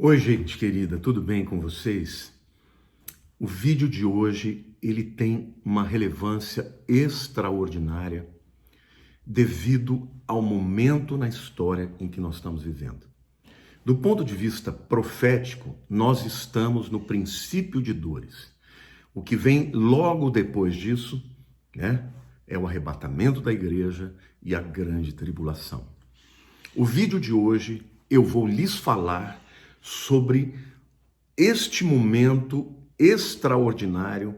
Oi, gente querida, tudo bem com vocês? O vídeo de hoje, ele tem uma relevância extraordinária devido ao momento na história em que nós estamos vivendo. Do ponto de vista profético, nós estamos no princípio de dores. O que vem logo depois disso, é o arrebatamento da igreja e a grande tribulação. O vídeo de hoje, eu vou lhes falar sobre este momento extraordinário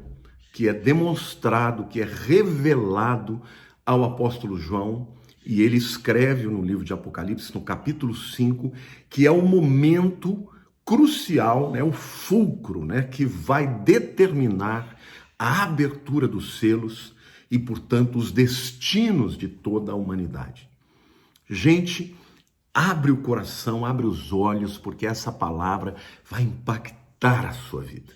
que é demonstrado, que é revelado ao apóstolo João, e ele escreve no livro de Apocalipse, no capítulo 5, que é o momento crucial, o fulcro, que vai determinar a abertura dos selos e, portanto, os destinos de toda a humanidade. Gente, abre o coração, abre os olhos, porque essa palavra vai impactar a sua vida.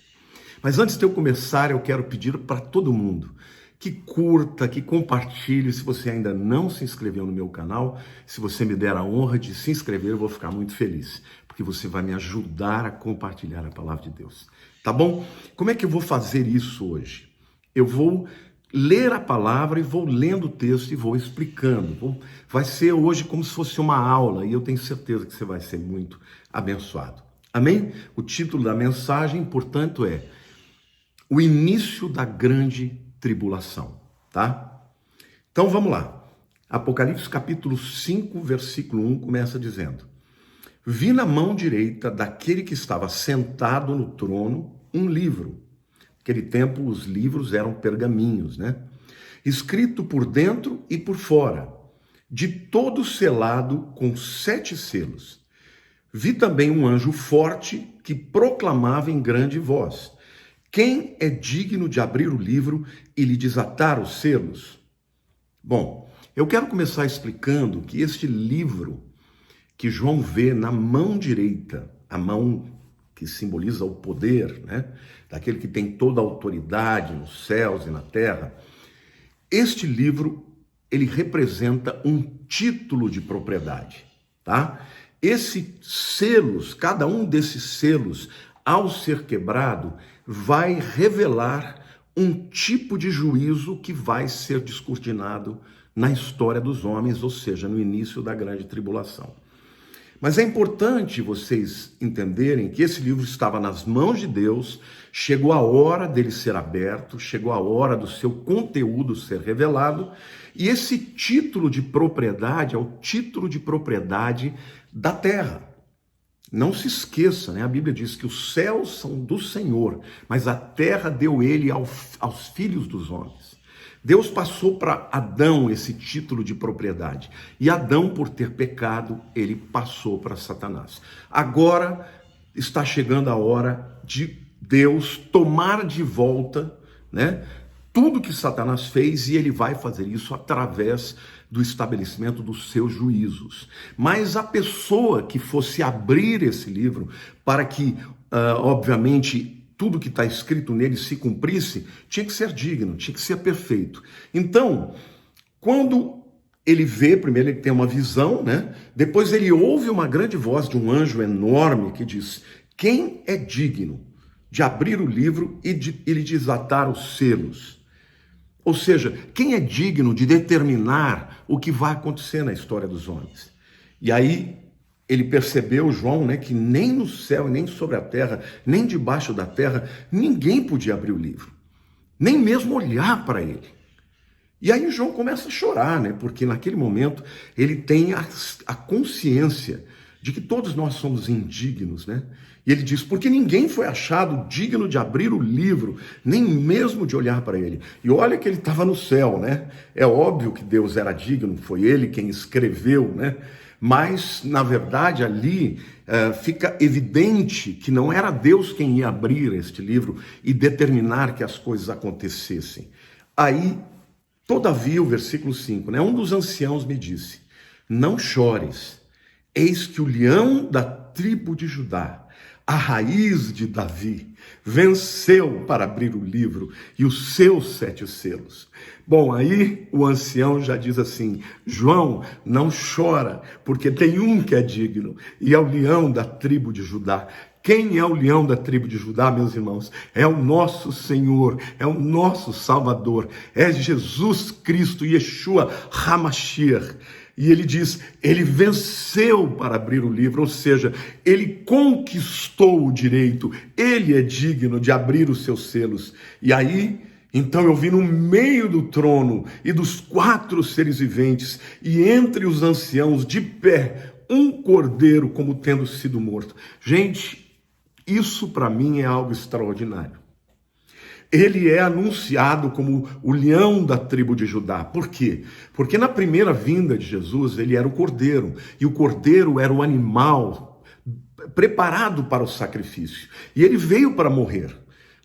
Mas antes de eu começar, eu quero pedir para todo mundo que curta, que compartilhe. Se você ainda não se inscreveu no meu canal, se você me der a honra de se inscrever, eu vou ficar muito feliz, porque você vai me ajudar a compartilhar a palavra de Deus. Tá bom? Como é que eu vou fazer isso hoje? Eu vou ler a palavra e vou lendo o texto e vou explicando. Vai ser hoje como se fosse uma aula e eu tenho certeza que você vai ser muito abençoado. Amém? O título da mensagem, portanto, é o início da grande tribulação, tá? Então vamos lá. Apocalipse capítulo 5, versículo 1 começa dizendo: Vi na mão direita daquele que estava sentado no trono um livro. Naquele tempo, os livros eram pergaminhos, escrito por dentro e por fora, de todo selado com 7 selos. Vi também um anjo forte que proclamava em grande voz: Quem é digno de abrir o livro e lhe desatar os selos? Bom, eu quero começar explicando que este livro que João vê na mão direita, a mão que simboliza o poder, daquele que tem toda a autoridade nos céus e na terra. Este livro, ele representa um título de propriedade, tá? Esses selos, cada um desses selos, ao ser quebrado, vai revelar um tipo de juízo que vai ser descortinado na história dos homens, ou seja, no início da grande tribulação. Mas é importante vocês entenderem que esse livro estava nas mãos de Deus, chegou a hora dele ser aberto, chegou a hora do seu conteúdo ser revelado, e esse título de propriedade é o título de propriedade da terra. Não se esqueça, a Bíblia diz que os céus são do Senhor, mas a terra deu ele aos filhos dos homens. Deus passou para Adão esse título de propriedade. E Adão, por ter pecado, ele passou para Satanás. Agora está chegando a hora de Deus tomar de volta, tudo que Satanás fez, e ele vai fazer isso através do estabelecimento dos seus juízos. Mas a pessoa que fosse abrir esse livro para que, obviamente, tudo que está escrito nele se cumprisse, tinha que ser digno, tinha que ser perfeito. Então, quando ele vê, primeiro ele tem uma visão, depois ele ouve uma grande voz de um anjo enorme que diz: quem é digno de abrir o livro e lhe desatar os selos? Ou seja, quem é digno de determinar o que vai acontecer na história dos homens? E aí ele percebeu, João, que nem no céu, nem sobre a terra, nem debaixo da terra, ninguém podia abrir o livro, nem mesmo olhar para ele. E aí João começa a chorar, porque naquele momento ele tem a consciência de que todos nós somos indignos, E ele diz: porque ninguém foi achado digno de abrir o livro, nem mesmo de olhar para ele. E olha que ele estava no céu, É óbvio que Deus era digno, foi ele quem escreveu, Mas, na verdade, ali fica evidente que não era Deus quem ia abrir este livro e determinar que as coisas acontecessem. Aí, todavia, o versículo 5, um dos anciãos me disse: não chores, eis que o leão da tribo de Judá, a raiz de Davi, venceu para abrir o livro e os seus 7 selos. Bom, aí o ancião já diz assim: João, não chora, porque tem um que é digno, e é o leão da tribo de Judá. Quem é o leão da tribo de Judá, meus irmãos? É o nosso Senhor, é o nosso Salvador, é Jesus Cristo, Yeshua HaMashiach. E ele diz, ele venceu para abrir o livro, ou seja, ele conquistou o direito, ele é digno de abrir os seus selos. E aí, então eu vi no meio do trono e dos 4 seres viventes, e entre os anciãos de pé, um cordeiro como tendo sido morto. Gente, isso para mim é algo extraordinário. Ele é anunciado como o leão da tribo de Judá. Por quê? Porque na primeira vinda de Jesus, ele era o cordeiro. E o cordeiro era o animal preparado para o sacrifício. E ele veio para morrer.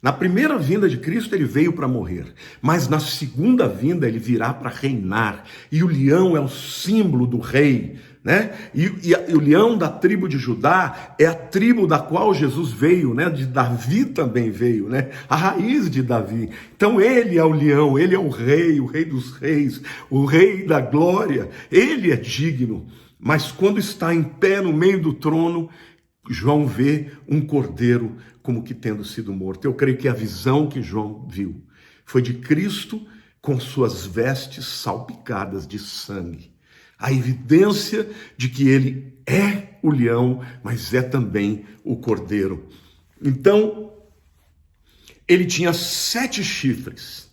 Na primeira vinda de Cristo, ele veio para morrer. Mas na segunda vinda, ele virá para reinar. E o leão é o símbolo do rei, né? E o leão da tribo de Judá é a tribo da qual Jesus veio, né? De Davi também veio, né? A raiz de Davi. Então ele é o leão, ele é o rei dos reis, o rei da glória. Ele é digno. Mas quando está em pé no meio do trono, João vê um cordeiro como que tendo sido morto. Eu creio que a visão que João viu foi de Cristo com suas vestes salpicadas de sangue. A evidência de que ele é o leão, mas é também o cordeiro. Então, ele tinha 7 chifres,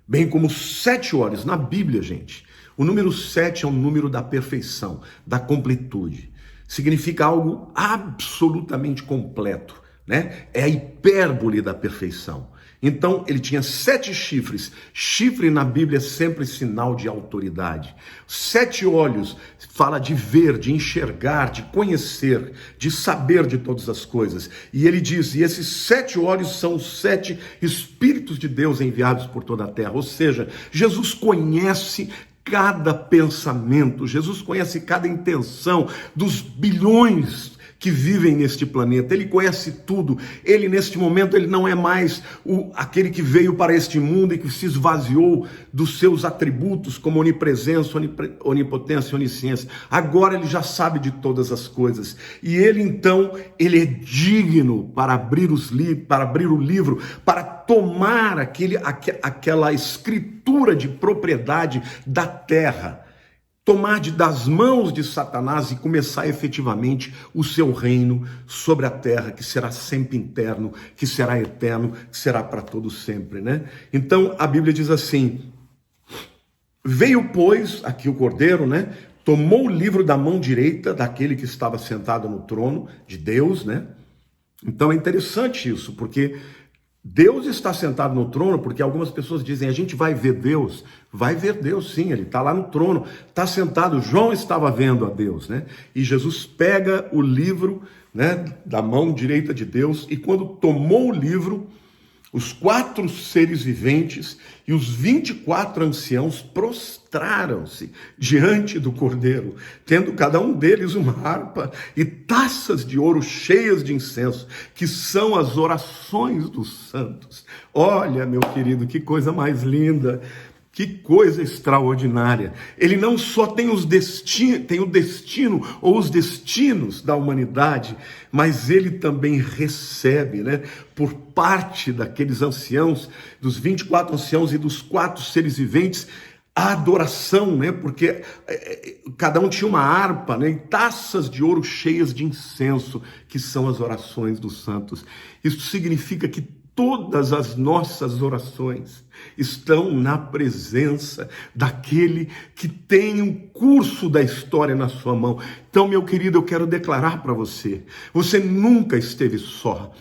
bem como 7 olhos. Na Bíblia, gente, o número 7 é o número da perfeição, da completude. Significa algo absolutamente completo, né? É a hipérbole da perfeição. Então, ele tinha 7 chifres. Chifre na Bíblia é sempre sinal de autoridade. 7 olhos fala de ver, de enxergar, de conhecer, de saber de todas as coisas. E ele diz, e esses 7 olhos são os 7 Espíritos de Deus enviados por toda a terra. Ou seja, Jesus conhece cada pensamento, Jesus conhece cada intenção dos bilhões que vivem neste planeta. Ele conhece tudo. Ele, neste momento, ele não é mais aquele que veio para este mundo e que se esvaziou dos seus atributos como onipresença, onipotência, onisciência. Agora ele já sabe de todas as coisas. E ele, então, ele é digno para abrir o livro, para tomar aquela escritura de propriedade da terra, tomar das mãos de Satanás e começar efetivamente o seu reino sobre a terra, que será sempre interno, que será eterno, que será para todo sempre, né? Então a Bíblia diz assim: veio, pois, aqui o cordeiro, né? Tomou o livro da mão direita daquele que estava sentado no trono de Deus, né? Então é interessante isso, porque Deus está sentado no trono, porque algumas pessoas dizem, a gente vai ver Deus. Vai ver Deus, sim, ele está lá no trono, está sentado. João estava vendo a Deus, né? E Jesus pega o livro, né, da mão direita de Deus, e quando tomou o livro, os 4 seres viventes e os 24 anciãos prostraram-se diante do Cordeiro, tendo cada um deles uma harpa e taças de ouro cheias de incenso, que são as orações dos santos. Olha, meu querido, que coisa mais linda! Que coisa extraordinária. Ele não só tem o destino ou os destinos da humanidade, mas ele também recebe, né, por parte daqueles anciãos, dos 24 anciãos e dos 4 seres viventes, a adoração, né, porque cada um tinha uma harpa, né, e taças de ouro cheias de incenso, que são as orações dos santos. Isso significa que todas as nossas orações estão na presença daquele que tem o curso da história na sua mão. Então, meu querido, eu quero declarar para você, você nunca esteve só.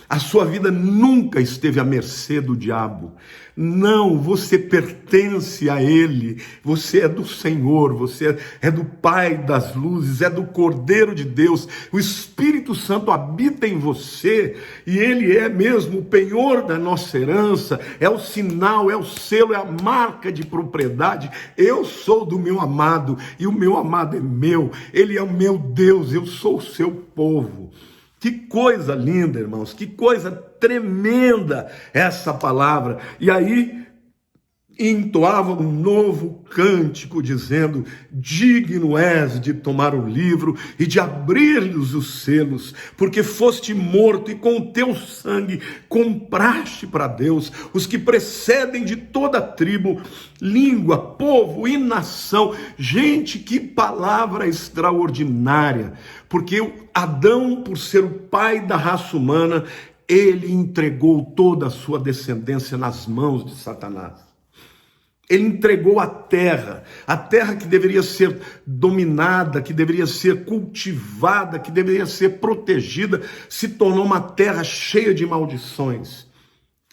A sua vida nunca esteve à mercê do diabo. Não, você pertence a Ele. Você é do Senhor, você é do Pai das luzes, é do Cordeiro de Deus. O Espírito Santo habita em você e Ele é mesmo o penhor da nossa herança, é o sinal, é o selo, é a marca de propriedade. Eu sou do meu amado e o meu amado é meu. Ele é o meu Deus, eu sou o seu povo. Que coisa linda, irmãos, que coisa tremenda essa palavra. E aí entoava um novo cântico dizendo: digno és de tomar o livro e de abrir-lhes os selos, porque foste morto e com teu sangue compraste para Deus os que precedem de toda tribo, língua, povo e nação. Gente, que palavra extraordinária, porque Adão, por ser o pai da raça humana, ele entregou toda a sua descendência nas mãos de Satanás. Ele entregou a terra que deveria ser dominada, que deveria ser cultivada, que deveria ser protegida, se tornou uma terra cheia de maldições.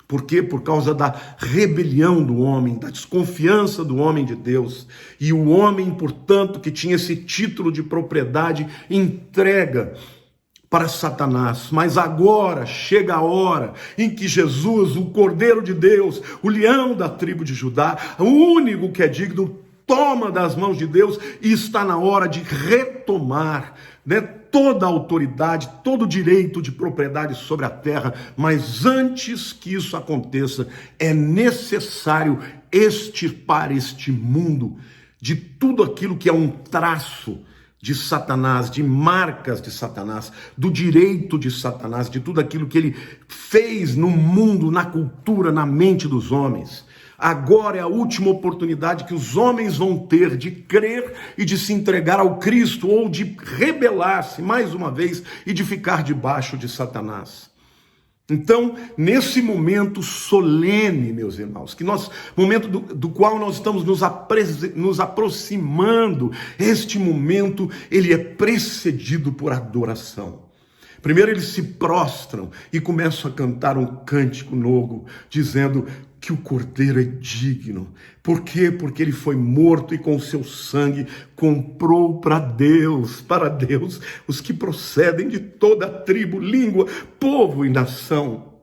Por quê? Por causa da rebelião do homem, da desconfiança do homem de Deus. E o homem, portanto, que tinha esse título de propriedade, entrega para Satanás. Mas agora chega a hora em que Jesus, o Cordeiro de Deus, o leão da tribo de Judá, o único que é digno, toma das mãos de Deus, e está na hora de retomar, toda a autoridade, todo o direito de propriedade sobre a terra. Mas antes que isso aconteça, é necessário extirpar este mundo de tudo aquilo que é um traço de Satanás, de marcas de Satanás, do direito de Satanás, de tudo aquilo que ele fez no mundo, na cultura, na mente dos homens. Agora é a última oportunidade que os homens vão ter de crer e de se entregar ao Cristo, ou de rebelar-se mais uma vez e de ficar debaixo de Satanás. Então, nesse momento solene, meus irmãos, momento do qual nós estamos nos aproximando, este momento, ele é precedido por adoração. Primeiro eles se prostram e começam a cantar um cântico novo, dizendo que o Cordeiro é digno. Por quê? Porque ele foi morto e com seu sangue comprou para Deus, os que procedem de toda a tribo, língua, povo e nação.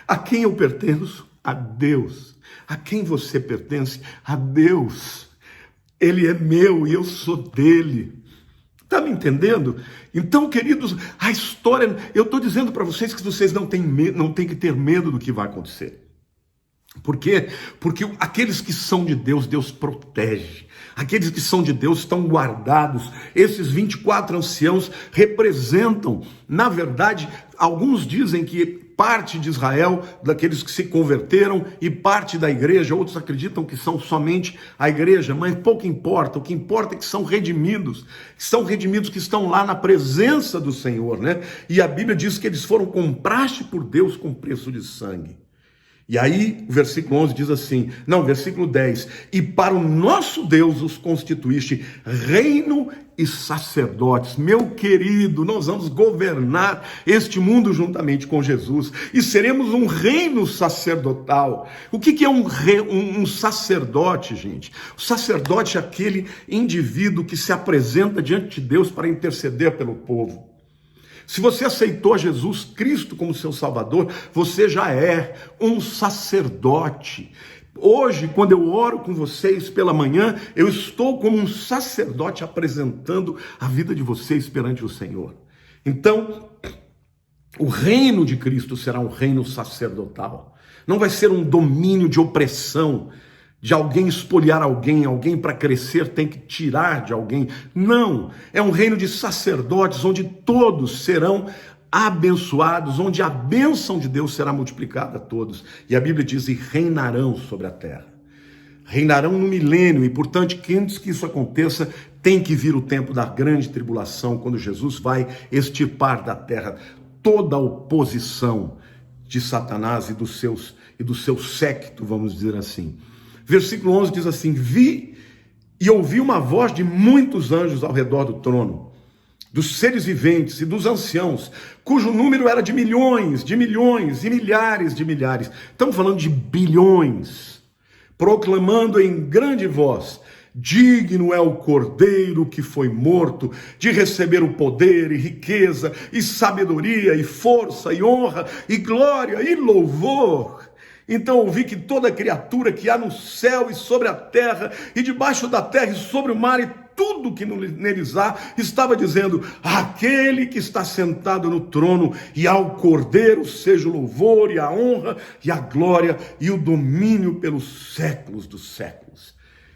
A quem eu pertenço? A Deus. A quem você pertence? A Deus. Ele é meu e eu sou dele. Está me entendendo? Então, queridos, a história... Eu estou dizendo para vocês que vocês não têm que ter medo do que vai acontecer. Por quê? Porque aqueles que são de Deus, Deus protege. Aqueles que são de Deus estão guardados. Esses 24 anciãos representam, na verdade, alguns dizem que parte de Israel, daqueles que se converteram, e parte da igreja. Outros acreditam que são somente a igreja, mas pouco importa. O que importa é que são redimidos que estão lá na presença do Senhor, né? E a Bíblia diz que eles foram comprados por Deus com preço de sangue. E aí, o versículo 11 diz assim, versículo 10, e para o nosso Deus os constituíste reino e sacerdotes. Meu querido, nós vamos governar este mundo juntamente com Jesus, e seremos um reino sacerdotal. O que é um sacerdote, gente? O sacerdote é aquele indivíduo que se apresenta diante de Deus para interceder pelo povo. Se você aceitou Jesus Cristo como seu Salvador, você já é um sacerdote. Hoje, quando eu oro com vocês pela manhã, eu estou como um sacerdote apresentando a vida de vocês perante o Senhor. Então, o reino de Cristo será um reino sacerdotal. Não vai ser um domínio de opressão, de alguém espoliar alguém para crescer tem que tirar de alguém. Não, é um reino de sacerdotes onde todos serão abençoados, onde a bênção de Deus será multiplicada a todos. E a Bíblia diz, e reinarão sobre a terra. Reinarão no milênio, e portanto, antes que isso aconteça, tem que vir o tempo da grande tribulação, quando Jesus vai extirpar da terra toda a oposição de Satanás e do seu séquito, vamos dizer assim. Versículo 11 diz assim, vi e ouvi uma voz de muitos anjos ao redor do trono, dos seres viventes e dos anciãos, cujo número era de milhões e milhares de milhares. Estamos falando de bilhões, proclamando em grande voz, digno é o Cordeiro que foi morto de receber o poder e riqueza e sabedoria e força e honra e glória e louvor. Então ouvi que toda criatura que há no céu e sobre a terra e debaixo da terra e sobre o mar e tudo que neles há, estava dizendo: aquele que está sentado no trono, e ao Cordeiro seja o louvor e a honra e a glória e o domínio pelos séculos dos séculos.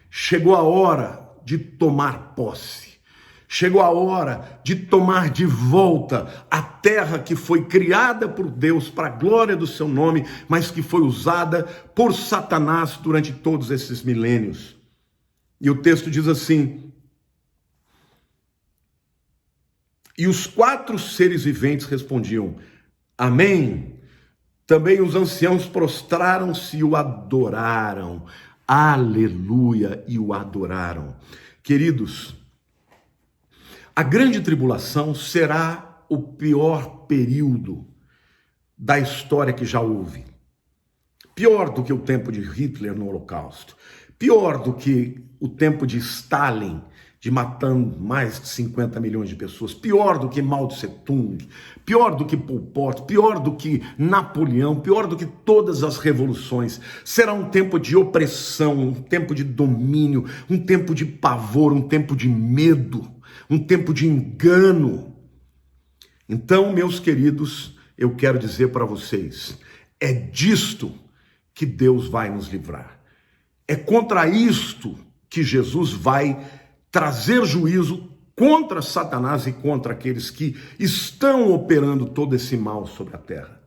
Chegou a hora de tomar posse. Chegou a hora de tomar de volta a terra que foi criada por Deus para a glória do seu nome, mas que foi usada por Satanás durante todos esses milênios. E o texto diz assim: e os 4 seres viventes respondiam: amém. Também os anciãos prostraram-se e o adoraram. Aleluia, e o adoraram. Queridos, a grande tribulação será o pior período da história que já houve. Pior do que o tempo de Hitler no Holocausto. Pior do que o tempo de Stalin, de matando mais de 50 milhões de pessoas. Pior do que Mao Tse-tung. Pior do que Pol Pot. Pior do que Napoleão. Pior do que todas as revoluções. Será um tempo de opressão, um tempo de domínio, um tempo de pavor, um tempo de medo, um tempo de engano. Então, meus queridos, eu quero dizer para vocês, é disto que Deus vai nos livrar. É contra isto que Jesus vai trazer juízo contra Satanás e contra aqueles que estão operando todo esse mal sobre a terra.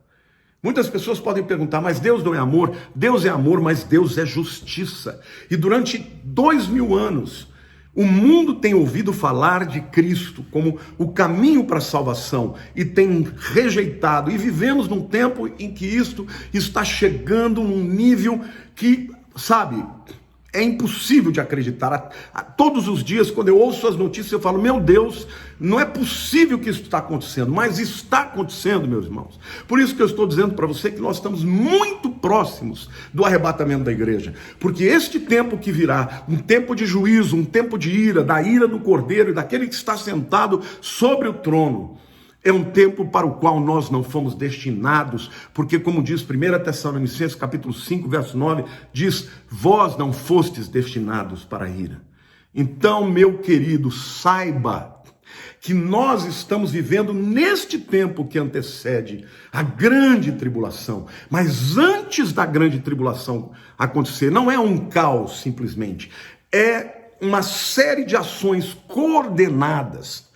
Muitas pessoas podem perguntar: mas Deus não é amor? Deus é amor, mas Deus é justiça. E durante 2000 anos, o mundo tem ouvido falar de Cristo como o caminho para a salvação e tem rejeitado. E vivemos num tempo em que isto está chegando num nível que, sabe, é impossível de acreditar. Todos os dias, quando eu ouço as notícias, eu falo: meu Deus, não é possível que isso está acontecendo, mas está acontecendo, meus irmãos. Por isso que eu estou dizendo para você que nós estamos muito próximos do arrebatamento da igreja, porque este tempo que virá, um tempo de juízo, um tempo de ira, da ira do Cordeiro e daquele que está sentado sobre o trono, é um tempo para o qual nós não fomos destinados, porque, como diz 1 Tessalonicenses capítulo 5, verso 9, diz: vós não fostes destinados para a ira. Então, meu querido, saiba que nós estamos vivendo neste tempo que antecede a grande tribulação. Mas antes da grande tribulação acontecer, não é um caos simplesmente, é uma série de ações coordenadas,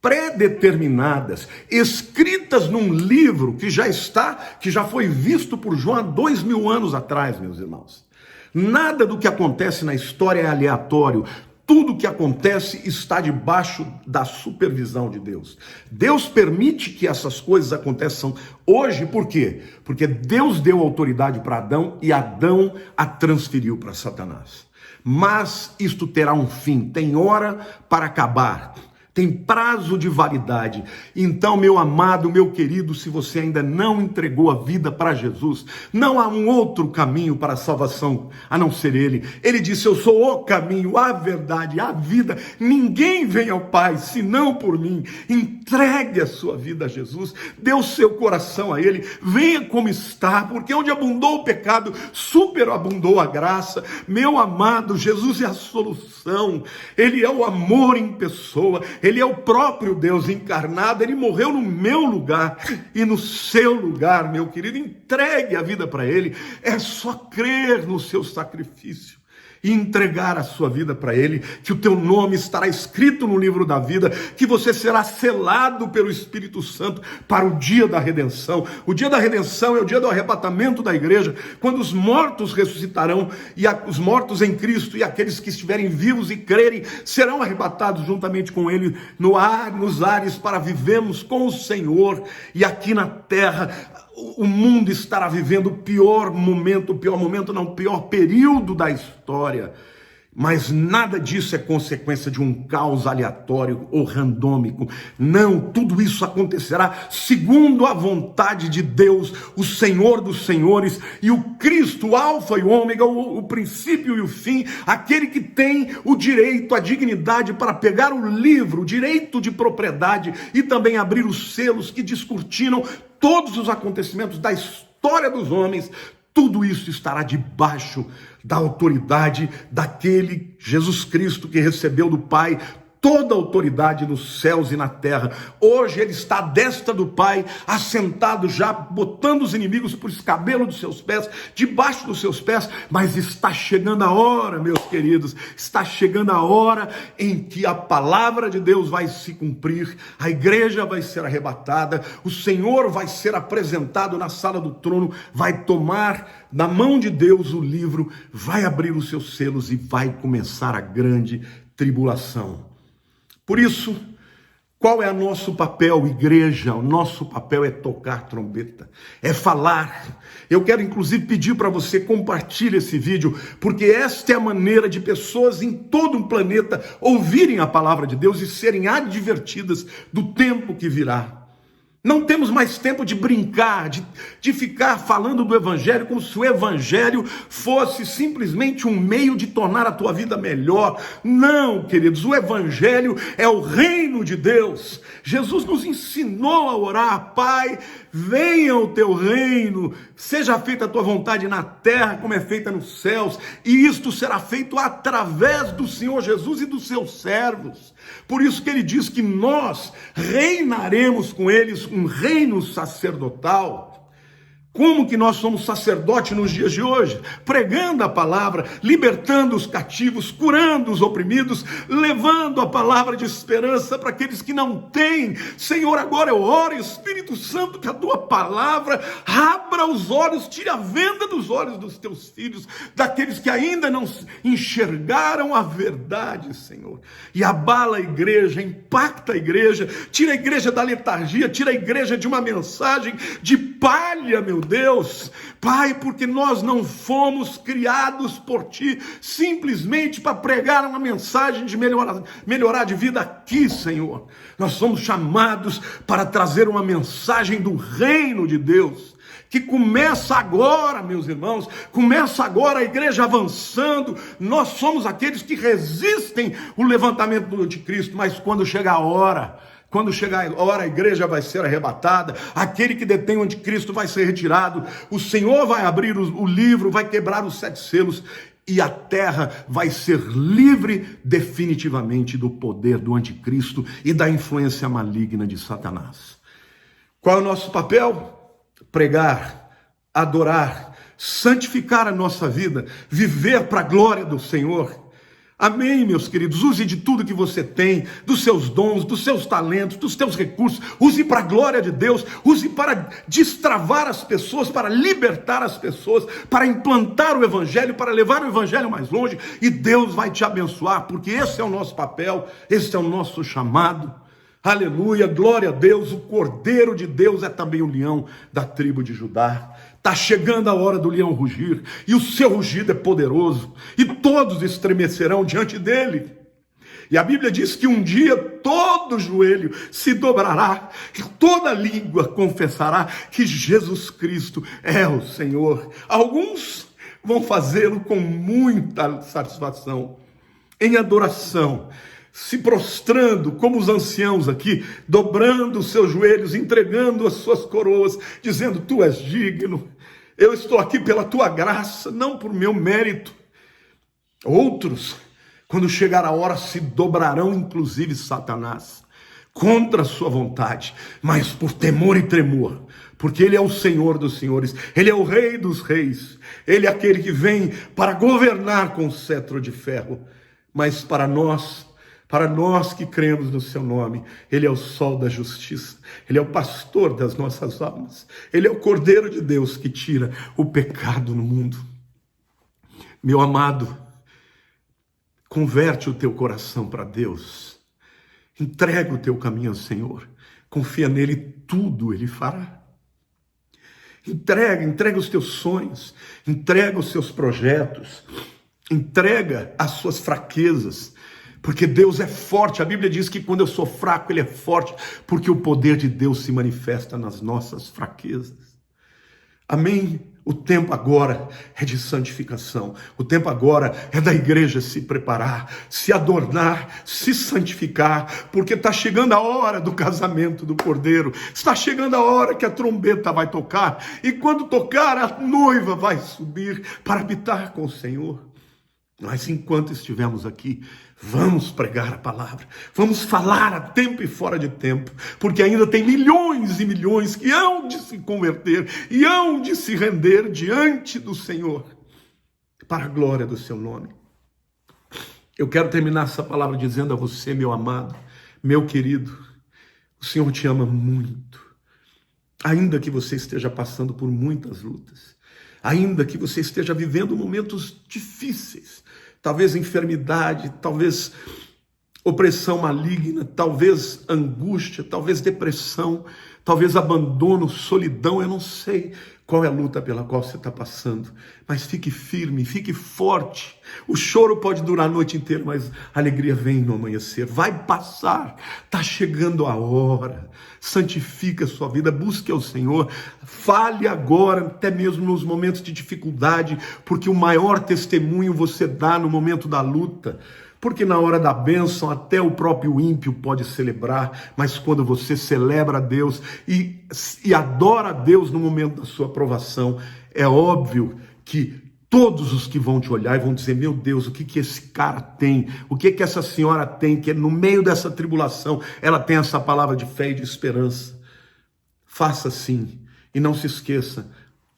pré-determinadas, escritas num livro que já foi visto por João há 2000 anos atrás, meus irmãos. Nada do que acontece na história é aleatório. Tudo que acontece está debaixo da supervisão de Deus. Deus permite que essas coisas aconteçam hoje, por quê? Porque Deus deu autoridade para Adão e Adão a transferiu para Satanás. Mas isto terá um fim, tem hora para acabar. Tem prazo de validade. Então, meu amado, meu querido, se você ainda não entregou a vida para Jesus, não há um outro caminho para a salvação a não ser Ele. Ele disse: eu sou o caminho, a verdade, a vida. Ninguém vem ao Pai senão por mim. Entregue a sua vida a Jesus, dê o seu coração a Ele, venha como está, porque onde abundou o pecado, superabundou a graça. Meu amado, Jesus é a solução. Ele é o amor em pessoa. Ele é o próprio Deus encarnado. Ele morreu no meu lugar e no seu lugar, meu querido. Entregue a vida para Ele. É só crer no seu sacrifício e entregar a sua vida para Ele, que o teu nome estará escrito no livro da vida, que você será selado pelo Espírito Santo para o dia da redenção. O dia da redenção é o dia do arrebatamento da igreja, quando os mortos ressuscitarão, e os mortos em Cristo e aqueles que estiverem vivos e crerem serão arrebatados juntamente com Ele nos ares, para vivermos com o Senhor. E aqui na terra o mundo estará vivendo o pior período da história. Mas nada disso é consequência de um caos aleatório ou randômico. Não, tudo isso acontecerá segundo a vontade de Deus, o Senhor dos senhores, e o Cristo, o Alfa e o Ômega, o princípio e o fim, aquele que tem o direito, a dignidade para pegar o livro, o direito de propriedade, e também abrir os selos que descortinam todos os acontecimentos da história dos homens, tudo isso estará debaixo da autoridade daquele Jesus Cristo que recebeu do Pai toda a autoridade nos céus e na terra. Hoje ele está à destra do Pai, assentado já, botando os inimigos por escabelo dos seus pés, debaixo dos seus pés, mas está chegando a hora, meus queridos, está chegando a hora em que a palavra de Deus vai se cumprir, a igreja vai ser arrebatada, o Senhor vai ser apresentado na sala do trono, vai tomar na mão de Deus o livro, vai abrir os seus selos e vai começar a grande tribulação. Por isso, qual é o nosso papel, igreja? O nosso papel é tocar trombeta, é falar. Eu quero inclusive pedir para você compartilhar esse vídeo, porque esta é a maneira de pessoas em todo o planeta ouvirem a palavra de Deus e serem advertidas do tempo que virá. Não temos mais tempo de brincar, de ficar falando do Evangelho como se o Evangelho fosse simplesmente um meio de tornar a tua vida melhor. Não, queridos, o Evangelho é o reino de Deus. Jesus nos ensinou a orar: Pai, venha o teu reino, seja feita a tua vontade na terra como é feita nos céus, e isto será feito através do Senhor Jesus e dos seus servos. Por isso que ele diz que nós reinaremos com eles um reino sacerdotal. Como que nós somos sacerdotes nos dias de hoje? Pregando a palavra, libertando os cativos, curando os oprimidos, levando a palavra de esperança para aqueles que não têm. Senhor, agora eu oro, Espírito Santo, que a tua palavra abra os olhos, tire a venda dos olhos dos teus filhos, daqueles que ainda não enxergaram a verdade, Senhor. E abala a igreja, impacta a igreja, tira a igreja da letargia, tira a igreja de uma mensagem de palha, meu Deus, Pai, porque nós não fomos criados por Ti simplesmente para pregar uma mensagem de melhorar de vida aqui, Senhor. Nós somos chamados para trazer uma mensagem do reino de Deus, que começa agora, meus irmãos, começa agora a igreja avançando. Nós somos aqueles que resistem o levantamento do anticristo, mas quando chegar a hora, a igreja vai ser arrebatada, aquele que detém o anticristo vai ser retirado, o Senhor vai abrir o livro, vai quebrar os 7 selos, e a terra vai ser livre definitivamente do poder do anticristo e da influência maligna de Satanás. Qual é o nosso papel? Pregar, adorar, santificar a nossa vida, viver para a glória do Senhor. Amém, meus queridos? Use de tudo que você tem, dos seus dons, dos seus talentos, dos seus recursos, use para a glória de Deus, use para destravar as pessoas, para libertar as pessoas, para implantar o Evangelho, para levar o Evangelho mais longe, e Deus vai te abençoar, porque esse é o nosso papel, esse é o nosso chamado. Aleluia, glória a Deus. O Cordeiro de Deus é também o leão da tribo de Judá. Está chegando a hora do leão rugir, e o seu rugido é poderoso, e todos estremecerão diante dele. E a Bíblia diz que um dia todo joelho se dobrará, e toda língua confessará que Jesus Cristo é o Senhor. Alguns vão fazê-lo com muita satisfação, em adoração, se prostrando como os anciãos aqui, dobrando os seus joelhos, entregando as suas coroas, dizendo: Tu és digno, eu estou aqui pela tua graça, não por meu mérito. Outros, quando chegar a hora, se dobrarão, inclusive Satanás, contra a sua vontade, mas por temor e tremor, porque Ele é o Senhor dos senhores, Ele é o Rei dos reis, Ele é aquele que vem para governar com cetro de ferro. Mas para nós que cremos no seu nome, Ele é o sol da justiça, Ele é o pastor das nossas almas, Ele é o Cordeiro de Deus que tira o pecado no mundo. Meu amado, converte o teu coração para Deus, entrega o teu caminho ao Senhor, confia nele, tudo Ele fará. Entrega os teus sonhos, entrega os seus projetos, entrega as suas fraquezas, porque Deus é forte. A Bíblia diz que quando eu sou fraco, Ele é forte, porque o poder de Deus se manifesta nas nossas fraquezas. Amém? O tempo agora é de santificação. O tempo agora é da igreja se preparar, se adornar, se santificar, porque está chegando a hora do casamento do Cordeiro. Está chegando a hora que a trombeta vai tocar. E quando tocar, a noiva vai subir para habitar com o Senhor. Mas enquanto estivermos aqui, vamos pregar a palavra, vamos falar a tempo e fora de tempo, porque ainda tem milhões e milhões que hão de se converter e hão de se render diante do Senhor, para a glória do seu nome. Eu quero terminar essa palavra dizendo a você, meu amado, meu querido, o Senhor te ama muito, ainda que você esteja passando por muitas lutas, ainda que você esteja vivendo momentos difíceis, talvez enfermidade, talvez opressão maligna, talvez angústia, talvez depressão, talvez abandono, solidão, eu não sei qual é a luta pela qual você está passando, mas fique firme, fique forte. O choro pode durar a noite inteira, mas a alegria vem no amanhecer, vai passar, está chegando a hora. Santifica a sua vida, busque ao Senhor, fale agora, até mesmo nos momentos de dificuldade, porque o maior testemunho você dá no momento da luta. Porque na hora da bênção até o próprio ímpio pode celebrar, mas quando você celebra a Deus e adora a Deus no momento da sua provação, é óbvio que todos os que vão te olhar e vão dizer, meu Deus, o que esse cara tem? O que essa senhora tem? Que no meio dessa tribulação ela tem essa palavra de fé e de esperança. Faça assim e não se esqueça,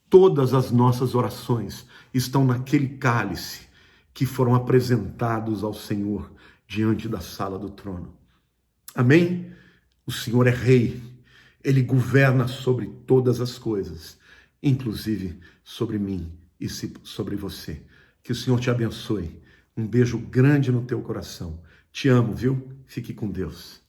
todas as nossas orações estão naquele cálice que foram apresentados ao Senhor diante da sala do trono. Amém? O Senhor é rei, Ele governa sobre todas as coisas, inclusive sobre mim e sobre você. Que o Senhor te abençoe. Um beijo grande no teu coração. Te amo, viu? Fique com Deus.